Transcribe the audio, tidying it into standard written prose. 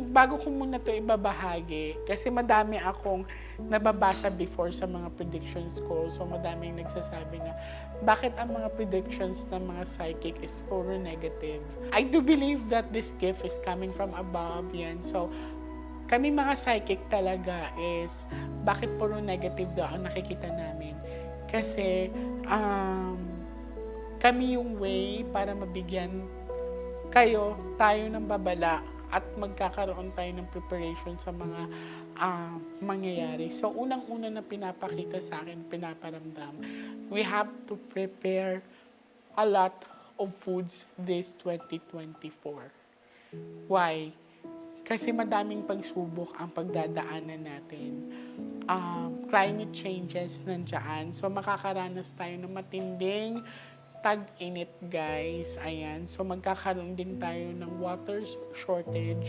bago ko muna 'to ibabahagi, kasi madami akong nababasa before sa mga predictions ko. So, madaming nagsasabi na, bakit ang mga predictions ng mga psychic is puro negative? I do believe that this gift is coming from above, yan. So, kami mga psychic talaga is, bakit puro negative daw ang nakikita namin? Kasi, kami yung way para mabigyan tayo ng babala at magkakaroon tayo ng preparation sa mga mangyayari. So, unang-una na pinapakita sa akin, pinaparamdam, we have to prepare a lot of foods this 2024. Why? Kasi madaming pagsubok ang pagdadaanan natin. Climate changes nandiyan. So, makakaranas tayo ng matinding tag-init, guys. Ayan. So, magkakaroon din tayo ng water shortage.